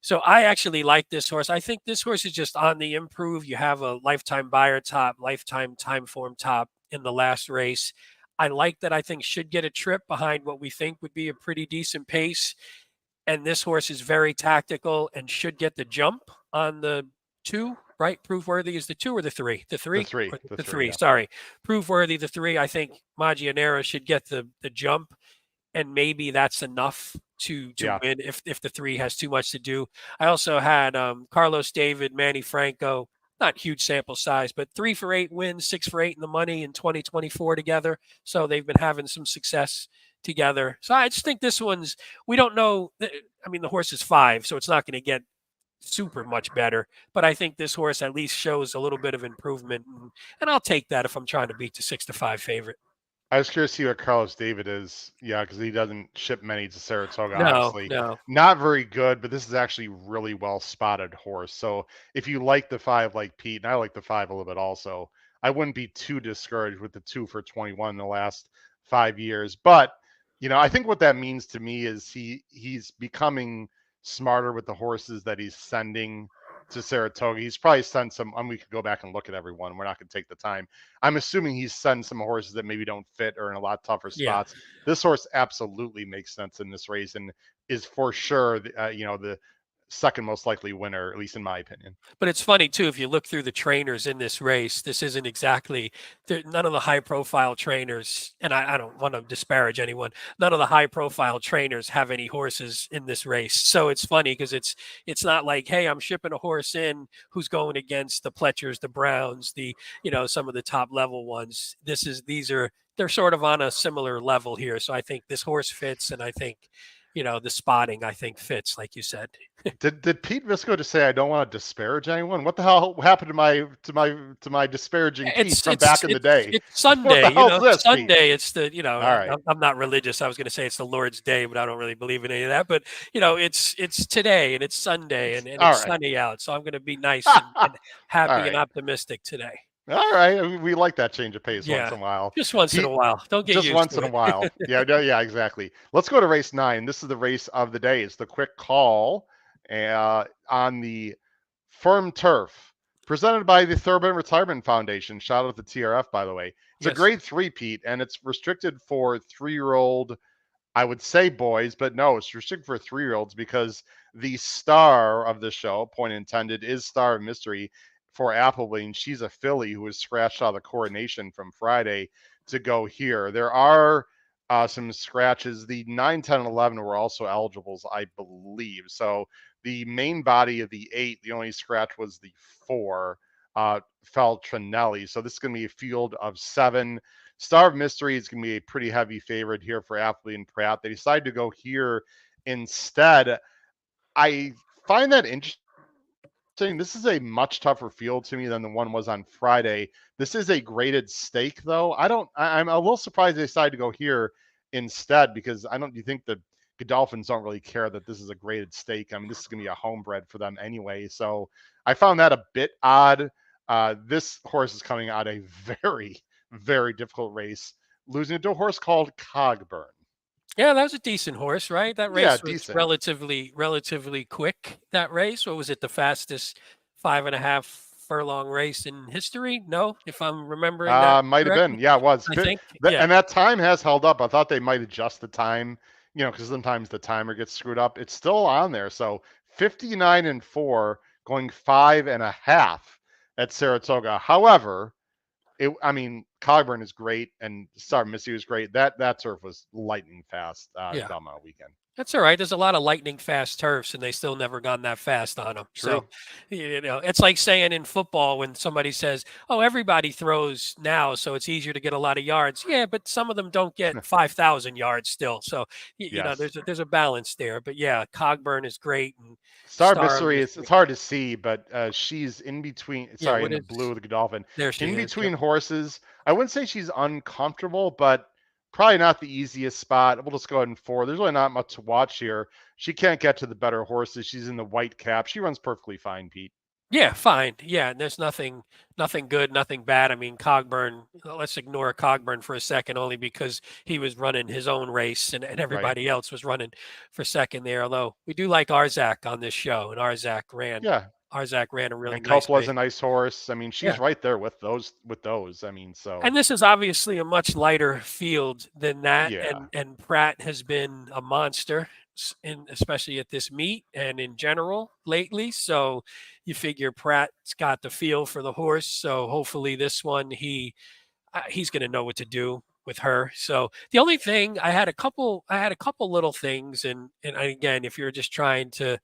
So I actually like this horse. I think this horse is just on the improve. You have a lifetime buyer top, lifetime time form top in the last race. I like that. I think should get a trip behind what we think would be a pretty decent pace. And this horse is very tactical and should get the jump on the 2, right? Prove worthy is the 2 or the 3? The 3? Or The the three. 3, Yeah. sorry. Prove worthy, the 3. I think Maggianera should get the jump, and maybe that's enough to Yeah. win if the 3 has too much to do. I also had Carlos David, Manny Franco, not huge sample size, but 3 for 8 wins, 6 for 8 in the money in 2024 together. So they've been having some success together. So I just think this one's, we don't know. I mean, the horse is 5, so it's not going to get super much better. But I think this horse at least shows a little bit of improvement, and I'll take that if I'm trying to beat the 6-5 favorite. I was curious to see what Carlos David is. Yeah, because he doesn't ship many to Saratoga, No, honestly. no. Not very good, but this is actually really well spotted horse. So if you like the 5 like Pete, and I like the 5 a little bit also, I wouldn't be too discouraged with the 2 for 21 in the last 5 years. But, I think what that means to me is he's becoming smarter with the horses that he's sending to Saratoga. He's probably sent some, and we could go back and look at everyone. We're not going to take the time. I'm assuming he's sent some horses that maybe don't fit or in a lot tougher Yeah. spots. This horse absolutely makes sense in this race and is for sure, the second most likely winner, at least in my opinion. But it's funny too, if you look through the trainers in this race, this isn't exactly none of the high profile trainers, and I don't want to disparage anyone, none of the high profile trainers have any horses in this race. So it's funny because it's not like, hey, I'm shipping a horse in who's going against the Pletchers, the Browns, some of the top level ones. They're sort of on a similar level here. So I think this horse fits, and I think the spotting, I think, fits, like you said. Did Pete Visco just say I don't want to disparage anyone? What the hell happened to my disparaging Pete from back in the day? It's Sunday, What the hell's this, Pete? Sunday. It's All right. I'm not religious. I was going to say it's the Lord's day, but I don't really believe in any of that. But it's today and it's Sunday and All it's right. sunny out, so I'm going to be nice and happy and right. optimistic today. All right, we like that change of pace once Yeah, in a while. just once in a while. Don't get Just used once to in a it. while. Yeah, exactly. Let's go to race 9. This is the race of the day. It's the quick call on the firm turf, presented by the Thurman Retirement Foundation. Shout out to TRF, by the way. It's a grade 3, Pete, and it's restricted for 3-year-old, I would say boys, but no, it's restricted for 3-year-olds because the star of the show, point intended, is Star of Mystery for Appleby. She's a filly who was scratched out of the coronation from Friday to go here. There are some scratches. The 9, 10, and 11 were also eligibles, I believe. So the main body of the 8, the only scratch was the 4, Feltrinelli. So this is going to be a field of 7. Star of Mystery is going to be a pretty heavy favorite here for Appleby and Pratt. They decided to go here instead. I find that interesting. This is a much tougher field to me than the one was on Friday. This is a graded stake, though. I'm a little surprised they decided to go here instead because do you think the Godolphins don't really care that this is a graded stake? I mean, this is going to be a homebred for them anyway. So I found that a bit odd. This horse is coming out a very, very difficult race, losing to a horse called Cogburn. Yeah, that was a decent horse, right? That race was decent. relatively quick. That race, or was it the fastest 5.5 furlong race in history? No, if I'm remembering that might have correctly. been. Yeah, it was. I think. Yeah. And that time has held up. I thought they might adjust the time, because sometimes the timer gets screwed up. It's still on there. So 59-4, going 5.5 at Saratoga. However, Cogburn is great and Star Missy was great. That turf was lightning fast Belmont weekend. That's all right. There's a lot of lightning fast turfs, and they still never gone that fast on them. True. So, it's like saying in football when somebody says, "Oh, everybody throws now, so it's easier to get a lot of yards." Yeah, but some of them don't get 5,000 yards still. So, there's a balance there. But yeah, Cogburn is great. And Star Mystery it's hard to see, but she's in between. Sorry, in the blue of the Godolphin. There she in is. Between horses. I wouldn't say she's uncomfortable, but probably not the easiest spot. We'll just go ahead and 4. There's really not much to watch here. She can't get to the better horses. She's in the white cap. She runs perfectly fine, Pete. Yeah, fine. Yeah, and there's nothing good, nothing bad. I mean, Cogburn, let's ignore Cogburn for a second only because he was running his own race and Right. everybody else was running for second there. Although we do like Arzak on this show, and Yeah. Arzak ran a really And nice Coppola's race. a nice horse. I mean, Yeah. she's right there with those. I mean, so And this is obviously a much lighter field than that, yeah. and Pratt has been a monster, especially at this meet and in general lately. So you figure Pratt's got the feel for the horse. So hopefully this one he's going to know what to do with her. So the only thing I had a couple little things, and again, if you're just trying to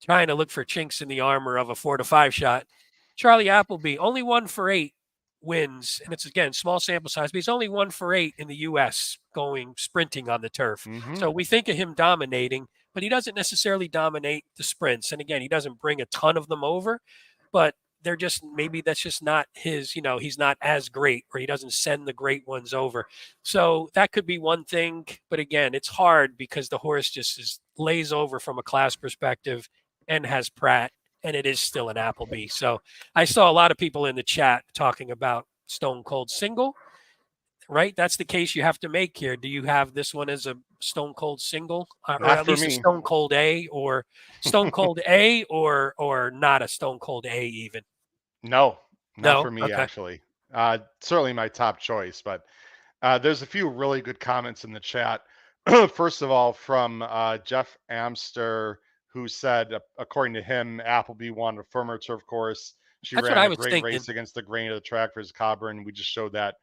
look for chinks in the armor of a 4 to 5 shot. Charlie Appleby, only 1 for 8 wins. And it's again, small sample size, but he's only 1 for 8 in the US going sprinting on the turf. Mm-hmm. So we think of him dominating, but he doesn't necessarily dominate the sprints. And again, he doesn't bring a ton of them over, but they're just maybe that's just not his, he's not as great or he doesn't send the great ones over. So that could be one thing. But again, it's hard because the horse just lays over from a class perspective and has Pratt, and it is still an Appleby. So I saw a lot of people in the chat talking about Stone Cold Single, right? That's the case you have to make here. Do you have this one as a Stone Cold Single, or Not at for least a me. Stone Cold A, or Stone Cold A, or not a Stone Cold A even? No, not No. for me Okay. actually. Certainly my top choice, but there's a few really good comments in the chat. First of all, from Jeff Amster, who said, according to him, Appleby won a firmer turf course. She That's what ran I a was great thinking. race against the grain of the track versus Coburn. We just showed that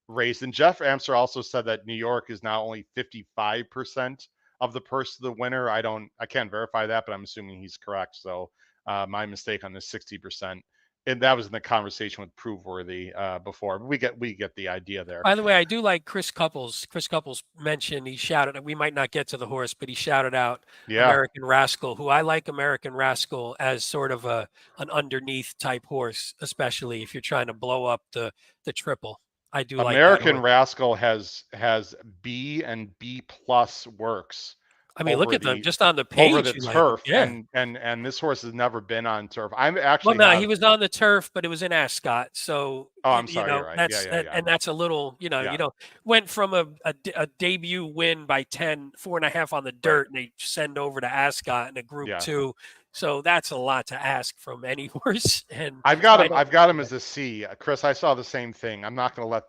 race. And Jeff Amster also said that New York is now only 55% of the purse of the winner. I can't verify that, but I'm assuming he's correct. So my mistake on the 60%. And that was in the conversation with Proveworthy before. But we get the idea there. By the way, I do like Chris Couples. Chris Couples mentioned he shouted. We might not get to the horse, but he shouted out Yeah. American Rascal, who I like American Rascal as sort of an underneath type horse, especially if you're trying to blow up the triple. I do like that American horse. Rascal has B and B plus works I mean, look over at them the just on the over page. the You like them, turf, yeah. and this horse has never been on turf. I Well, actually no, he have. was on the turf, but it was in Ascot. So, Oh, I'm sorry. You're right. Yeah, yeah, yeah, and that's a little, yeah. went from a debut win by 4.5 on the Right. dirt, and they send over to Ascot in a group Yeah. two. So that's a lot to ask from any horse. And I've got I him. don't, I've got him yeah. as a C. Chris, I saw the same thing. I'm not going to let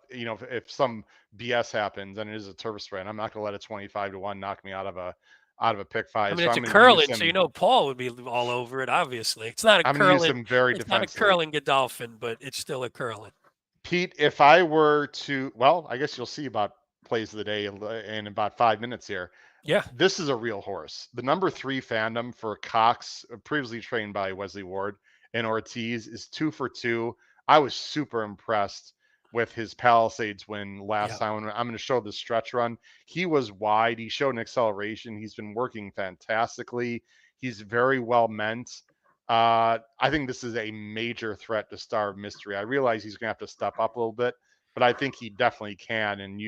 if some BS happens and it is a turf sprint, I'm not going to let a 25-1 knock me out of a pick I five. mean, So it's I'm a going to use curling, so him. Paul would be all over it. Obviously, I'm going to use him very it's not a defensively. curling Godolphin, but it's still a curling. Pete, if I were to, well, I guess you'll see about plays of the day in about 5 minutes here. Yeah, This is a real horse. The number 3 fandom for Cox, previously trained by Wesley Ward and Ortiz, is 2 for 2. I was super impressed with his Palisades win last yeah. time. I'm going to show the stretch run. He was wide. He showed an acceleration. He's been working fantastically. He's very well meant. I think this is a major threat to Star of Mystery. I realize he's going to have to step up a little bit, but I think he definitely can. And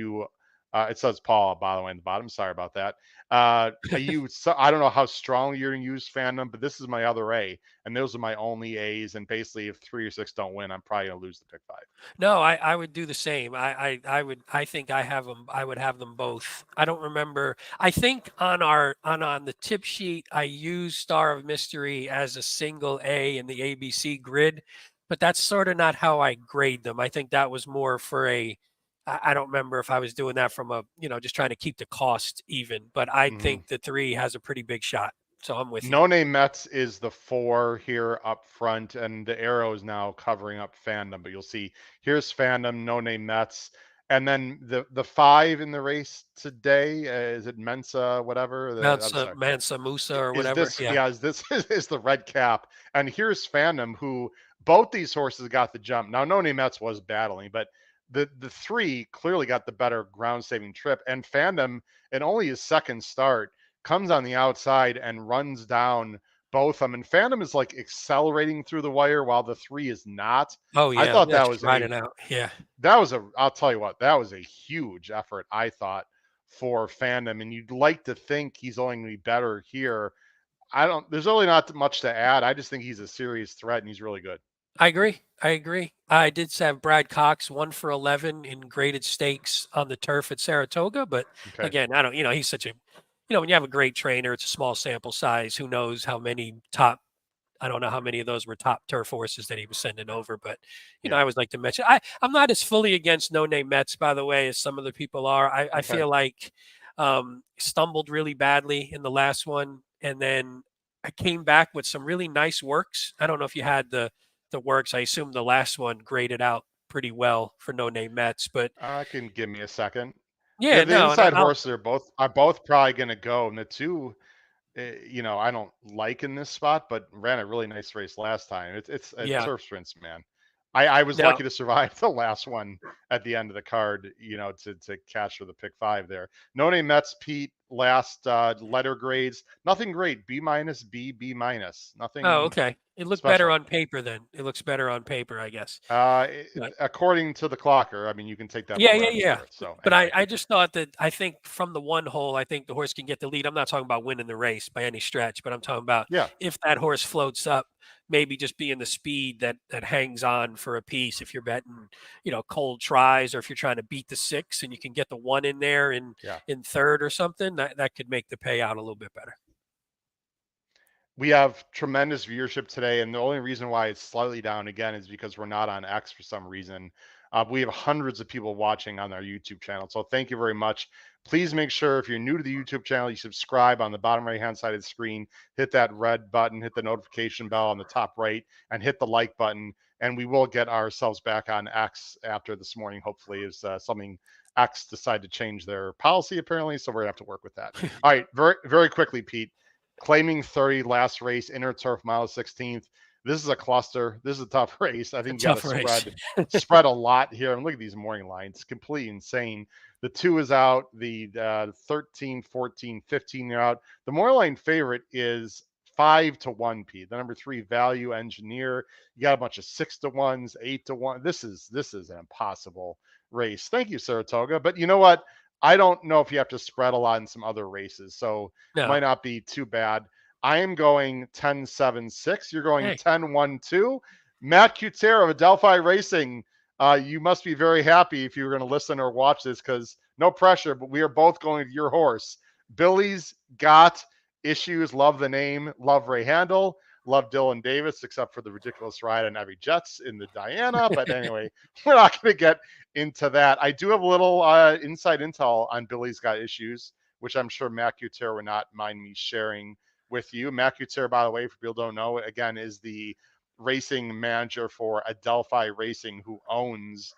it says Paul, by the way, in the bottom. Sorry about that. I don't know how strongly you're going to use fandom, but this is my other A, and those are my only A's. And basically, if 3 or 6 don't win, I'm probably going to lose the pick 5. No, I would do the same. I think I have them. I would have them both. I don't remember. I think on the tip sheet I use Star of Mystery as a single A in the ABC grid, but that's sort of not how I grade them. I think that was more for I don't remember if I was doing that from just trying to keep the cost even, but I Mm-hmm. think the 3 has a pretty big shot. So I'm with you. No Name Mets is the 4 here up front, and the arrow is now covering up fandom. But you'll see here's fandom, No Name Mets, and then the 5 in the race today. Is it Mensa? Whatever. I'm sorry. Mansa Musa or Is whatever. this? Yeah. Yeah. Is this is the red cap? And here's fandom, who both these horses got the jump. Now No Name Mets was battling, but the 3 clearly got the better ground saving trip, and fandom in only his second start comes on the outside and runs down both of them. And Phantom is like accelerating through the wire while the 3 is not. Oh I yeah. thought Yeah. Just riding out. Yeah. I'll tell you what, that was a huge effort, I thought, for Phantom. And you'd like to think he's only going to be better here. There's really not much to add. I just think he's a serious threat and he's really good. I agree. I agree. I did have Brad Cox 1 for 11 in graded stakes on the turf at Saratoga, but Okay. again, I don't. He's such a. When you have a great trainer, it's a small sample size. Who knows how many top I don't know how many of those were top turf horses that he was sending over, but Yeah. I always like to mention I'm not as fully against no name Mets, by the way, as some of the people are. I Okay. feel like stumbled really badly in the last one, and then I came back with some really nice works. I don't know if you had the works. I assume the last one graded out pretty well for no name Mets, but Can give me a second. Yeah, yeah, the no, and inside I'll horses are both probably going to go, and the two, I don't like in this spot, but ran a really nice race last time. It's a yeah, turf sprints, man. I was no, lucky to survive the last one at the end of the card, to catch for the pick 5 there. No name Mets, Pete. Last letter grades, nothing great. B minus, B minus. oh, Nothing okay. It looked better special. on paper then. It looks better on paper, I guess. According to the clocker, I mean, you can take that Yeah, for yeah, whatever it's yeah. worth. So But anyway, I just thought that I think from the one hole, I think the horse can get the lead. I'm not talking about winning the race by any stretch, but I'm talking about yeah. if that horse floats up, maybe just being the speed that hangs on for a piece. If you're betting, cold tries, or if you're trying to beat the 6 and you can get the 1 in there Yeah. in third or something, that could make the payout a little bit better. We have tremendous viewership today, and the only reason why it's slightly down again is because we're not on X for some reason. We have hundreds of people watching on our YouTube channel, so thank you very much. Please make sure if you're new to the YouTube channel, you subscribe on the bottom right-hand side of the screen, hit that red button, hit the notification bell on the top right, and hit the like button, and we will get ourselves back on X after this morning, hopefully, is something X decide to change their policy, apparently, so we're going to have to work with that. All right, very, very quickly, Pete. Claiming 30 last race, inner turf mile 16th. This is a cluster. This is a tough race. I A think you got tough to race. spread a lot here. And look at these morning lines. Completely insane. The 2 is out. The 13, 14, 15 are out. The morning line favorite is 5-1, Pete. The number 3 value engineer. You got a bunch of 6-1s, 8-1. This is an impossible race. Thank you, Saratoga. But you know what? I don't know if you have to spread a lot in some other races. So might No. not be too bad. I am going 10-7-6. You're going Hey. 10-1-2. Matt Cutera of Adelphi Racing. You must be very happy if you were going to listen or watch this, because no pressure, but we are both going to your horse. Billy's got issues. Love the name. Love Ray Handel. Love Dylan Davis, except for the ridiculous ride on Evie Jets in the Diana. But anyway, we're not going to get into that. I do have a little inside intel on Billy's got issues, which I'm sure Matt Cutera would not mind me sharing with you. Matt Cutera, by the way, for people who don't know, again, is the racing manager for Adelphi Racing, who owns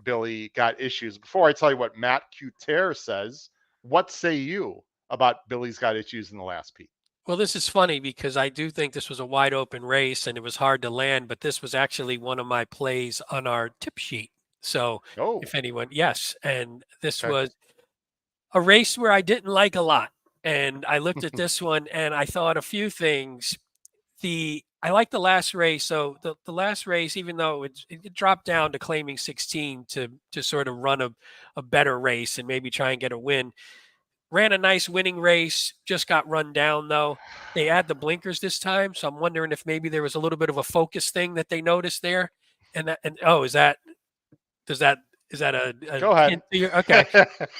Billy Got Issues. Before I tell you what Matt Cutera says, what say you about Billy's Got Issues in the last Pete? Well, this is funny because I do think this was a wide open race and it was hard to land, but this was actually one of my plays on our tip sheet. So Oh, if anyone, yes. And this okay. was a race where I didn't like a lot. And I looked at this one and I thought a few things. I like the last race. So the last race, even though it dropped down to claiming 16 to sort of run a better race and maybe try and get a win. Ran a nice winning race, just got run down though. They add the blinkers this time, so I'm wondering if maybe there was a little bit of a focus thing that they noticed there. Is that a Go ahead. hint to your okay.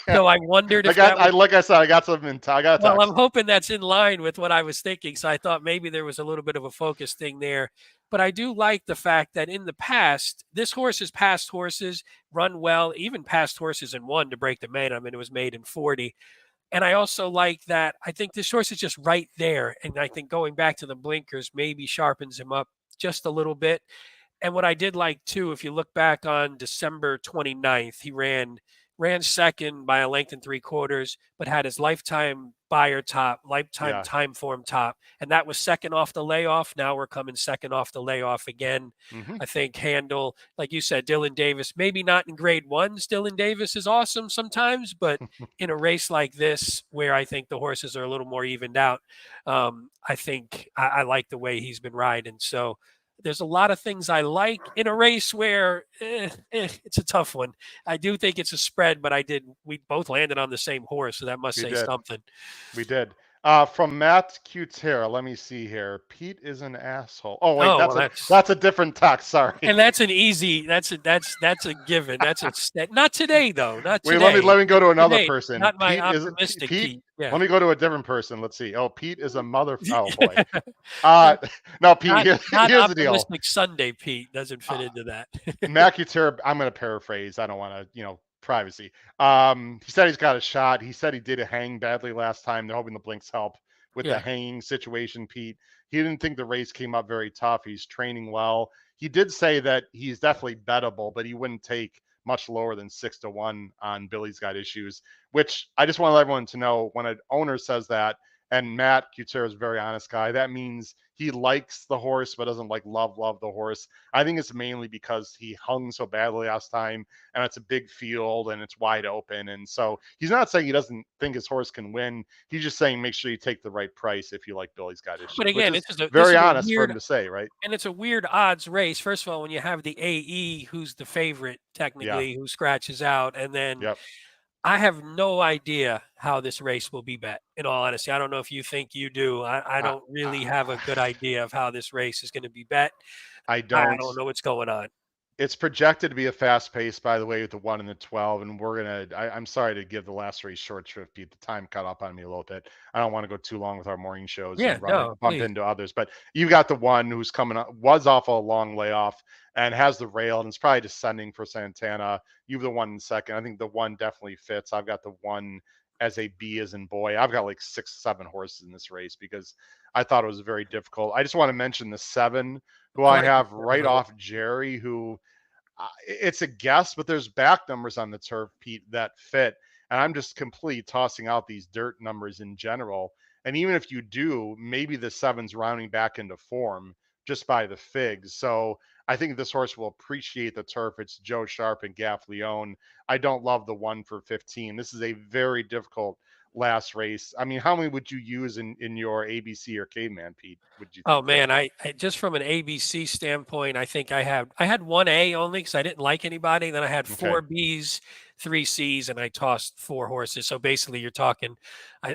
So I wondered if that was Like I said, I got I got a well, text. I'm hoping that's in line with what I was thinking. So I thought maybe there was a little bit of a focus thing there. But I do like the fact that in the past, this horse has passed horses, run well, even passed horses and won to break the maiden. I mean, it was made in 40. And I also like that I think this horse is just right there. And I think going back to the blinkers maybe sharpens him up just a little bit. And what I did like too, if you look back on December 29th, he ran second by a length and 3/4, but had his lifetime buyer top, lifetime Yeah. time form top. And that was second off the layoff. Now we're coming second off the layoff again. Mm-hmm. I think Handel, like you said, Dylan Davis, maybe not in grade ones. Dylan Davis is awesome sometimes, but in a race like this, where I think the horses are a little more evened out, I think I like the way he's been riding. So there's a lot of things I like in a race where it's a tough one. I do think it's a spread, but we both landed on the same horse, so that must We say did. something. We did. From Matt Cutera. Let me see here. Pete is an asshole. Oh wait, Oh, well, that's a different text. Sorry. and that's an easy. That's a given. Not today though. Not Wait, today. let me go to another Today, person. not my Pete is optimistic Pete. Pete. Yeah. Let me go to a different person. Let's see. Oh, Pete is a mother. Oh boy. Uh, no, Pete. Not Here's the deal. optimistic Sunday Pete doesn't Uh, fit into that. Matt Cutera, I'm going to paraphrase. I don't want to, privacy. He said he's got a shot. He said he did a hang badly last time. They're hoping the Blinks help with the Yeah. hanging situation, Pete. He didn't think the race came up very tough. He's training well. He did say that he's definitely bettable, but he wouldn't take much lower than 6-1 on Billy's Got Issues, which I just want to let everyone to know when an owner says that, and Matt Cutera is a very honest guy, that means he likes the horse but doesn't like love the horse. I think it's mainly because he hung so badly last time, and it's a big field and it's wide open. And so he's not saying he doesn't think his horse can win. He's just saying make sure you take the right price if you like Billy's Got But Issues, which again, is this very is a honest for weird him to say, right? and it's a weird odds race. First of all, when you have the AE, who's the favorite Yeah. technically, who scratches out, and then Yep. I have no idea how this race will be bet. In all honesty, I don't know if you think you do. I I, don't really have a I, good idea of how this race is going to be bet. I I don't. don't know what's going on. It's projected to be a fast pace, by the way, with the 1 and the 12. And we're gonna. I'm sorry to give the last race short shrift, Pete. The time cut up on me a little bit. I don't want to go too long with our morning shows Yeah, and no, bump please. into others. But you got the one who's coming up, was off a long layoff and has the rail, and it's probably descending for Santana. You have the one in second. I think the one definitely fits. I've got the one as a B as in boy. I've got like 6, 7 horses in this race because I thought it was very difficult. I just want to mention the 7 who I I like the have right 700. off Jerry, who it's a guess, but there's back numbers on the turf, Pete, that fit. And I'm just completely tossing out these dirt numbers in general. And even if you do, maybe the 7's rounding back into form just by the figs. So I think this horse will appreciate the turf. It's Joe Sharp and Gaff Leone. I don't love the 1 for 15. This is a very difficult last race. I mean, how many would you use in your ABC or Caveman, Pete? Would you Oh think? man, I just from an ABC standpoint, I think I had one A only because I didn't like anybody. Then I had Okay. four Bs, three Cs, and I tossed four horses. So basically, you're talking,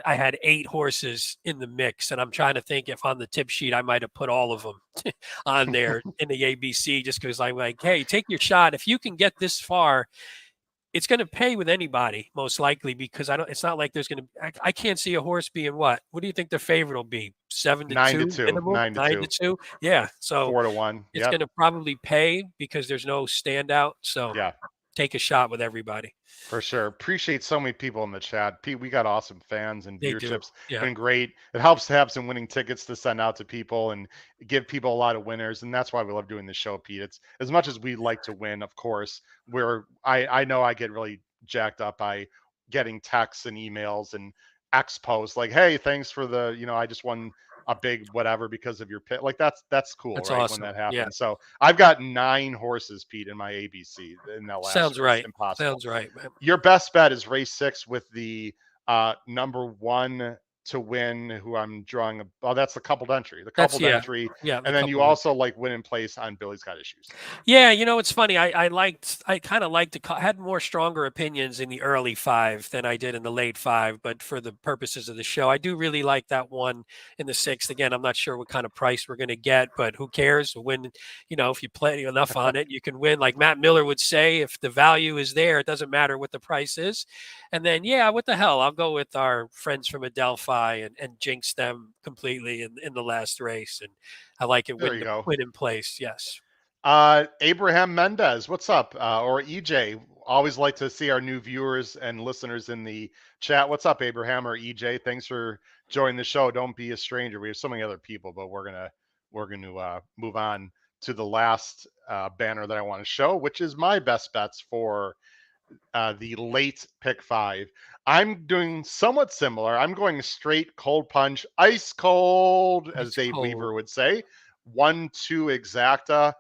I had 8 horses in the mix, and I'm trying to think if on the tip sheet I might have put all of them on there in the ABC just because I'm like, hey, take your shot. If you can get this far, it's going to pay with anybody most likely because I don't. It's not like there's going to. I can't see a horse being what? What do you think the favorite will be? 7-2 9-2. minimum, 9-2. 9-2. Yeah, so 4-1. it's Yep. going to probably pay because there's no standout. So Yeah. take a shot with everybody. For sure. Appreciate so many people in the chat. Pete, we got awesome fans and They do. viewerships. Yeah, Been great. It helps to have some winning tickets to send out to people and give people a lot of winners. And that's why we love doing the show, Pete. It's as much as we like to win, of course, I know I get really jacked up by getting texts and emails and X posts like, hey, thanks for the, I just won a big whatever because of your pit. Like that's cool, that's right? When awesome. that Yeah, happens. So I've got 9 horses, Pete, in my ABC in that last sounds race. right. Impossible. Sounds right, man. Your best bet is race 6 with the number 1 to win, who I'm drawing. Oh, that's the coupled entry, That's entry. yeah. The And then you couple of also like win in place on Billy's Got Issues. Yeah, it's funny. I kind of liked had more stronger opinions in the early 5 than I did in the late 5, but for the purposes of the show, I do really like that one in the 6th. Again, I'm not sure what kind of price we're going to get, but who cares? When, if you play enough on it, you can win. Like Matt Miller would say, if the value is there, it doesn't matter what the price is. And then, yeah, what the hell? I'll go with our friends from Adelphi and jinx them completely in the last race. And I like it There you go. win in place. Yes. Abraham Mendez, what's up? Or EJ, always like to see our new viewers and listeners in the chat. What's up, Abraham or EJ? Thanks for joining the show. Don't be a stranger. We have so many other people, but we're gonna move on to the last banner that I want to show, which is my best bets for the late pick 5. I'm doing somewhat similar. I'm going straight cold punch, ice cold, as It's Dave cold. Weaver would say. 1-2 exacta.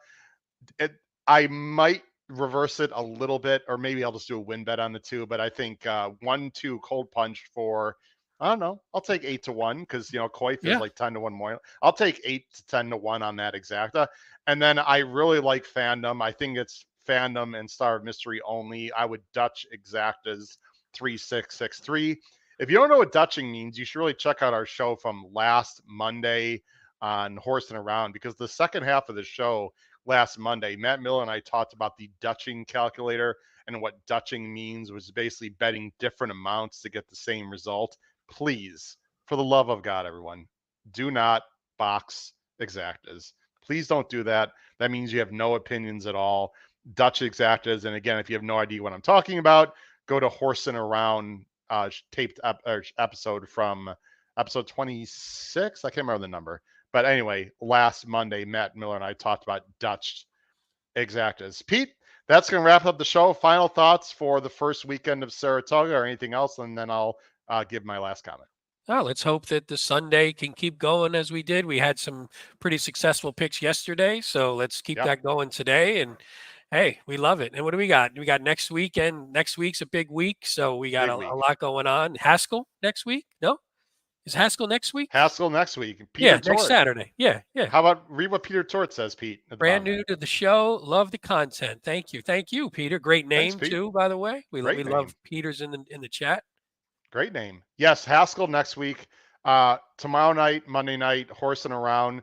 It, I might reverse it a little bit, or maybe I'll just do a win bet on the 2. But I think 1-2 cold punch for, I don't know. I'll take 8-1 because Coif is Yeah. like 10-1 more. I'll take 8 to 10-1 on that exacta. And then I really like fandom. I think it's fandom and Star of Mystery only. I would Dutch exactas 3-6-6-3. If you don't know what Dutching means, you should really check out our show from last Monday on Horsing Around, because the second half of the show last Monday, Matt Miller and I talked about the Dutching calculator, and what Dutching means was basically betting different amounts to get the same result. Please, for the love of God, everyone, do not box exactas. Please don't do that. That means you have no opinions at all. Dutch exactas, and again, if you have no idea what I'm talking about, go to Horsing Around taped episode from episode 26. I can't remember the number. But anyway, last Monday, Matt Miller and I talked about Dutch exactas. Pete, that's going to wrap up the show. Final thoughts for the first weekend of Saratoga or anything else, and then I'll give my last comment. Oh, let's hope that the Sunday can keep going as we did. We had some pretty successful picks yesterday, so let's keep that going today. And hey, we love it. And what do we got? We got next weekend. Next week's a big week, so we got a lot going on. Haskell next week? No? Is Haskell next week? Haskell next week. Peter next Saturday. Yeah. How about read what Peter Tort says, Pete? Brand new to the show. Love the content. Thank you, Peter. Great name. Thanks, too, by the way. We love Peter's in the chat. Great name. Yes, Haskell next week. Tomorrow night, Monday night, Horsing Around.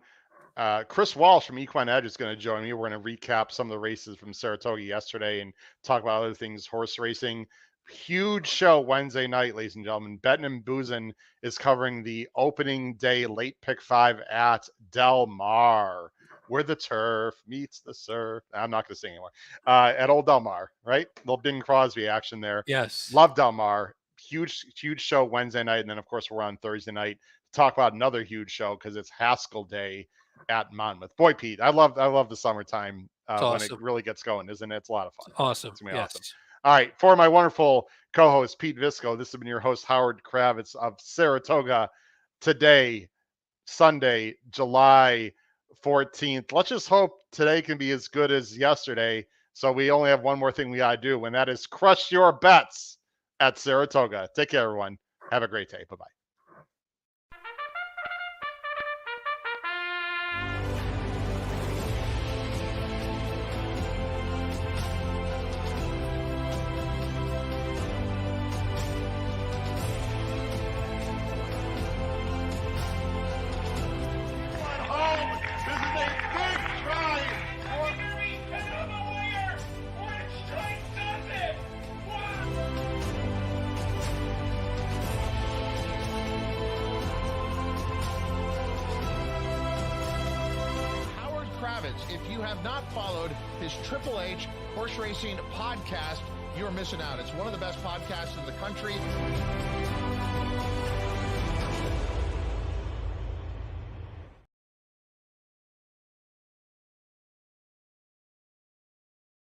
Chris Walsh from Equine Edge is going to join me. We're going to recap some of the races from Saratoga yesterday and talk about other things horse racing. Huge show Wednesday night, ladies and gentlemen. Bettin and Boozin is covering the opening day late pick 5 at Del Mar, where the turf meets the surf. I'm not going to sing anymore. At Old Del Mar, right? Little Bing Crosby action there. Yes. Love Del Mar. Huge show Wednesday night. And then, of course, we're on Thursday night to talk about another huge show because it's Haskell Day at Monmouth. Boy, Pete, I love the summertime when it really gets going, isn't it? It's a lot of fun. Awesome. It's going to be awesome. All right. For my wonderful co-host, Pete Visco, this has been your host, Howard Kravitz of Saratoga today, Sunday, July 14th. Let's just hope today can be as good as yesterday. So we only have one more thing we got to do, and that is crush your bets at Saratoga. Take care, everyone. Have a great day. Bye-bye. If you have not followed his Triple H horse racing podcast, you're missing out. It's one of the best podcasts in the country.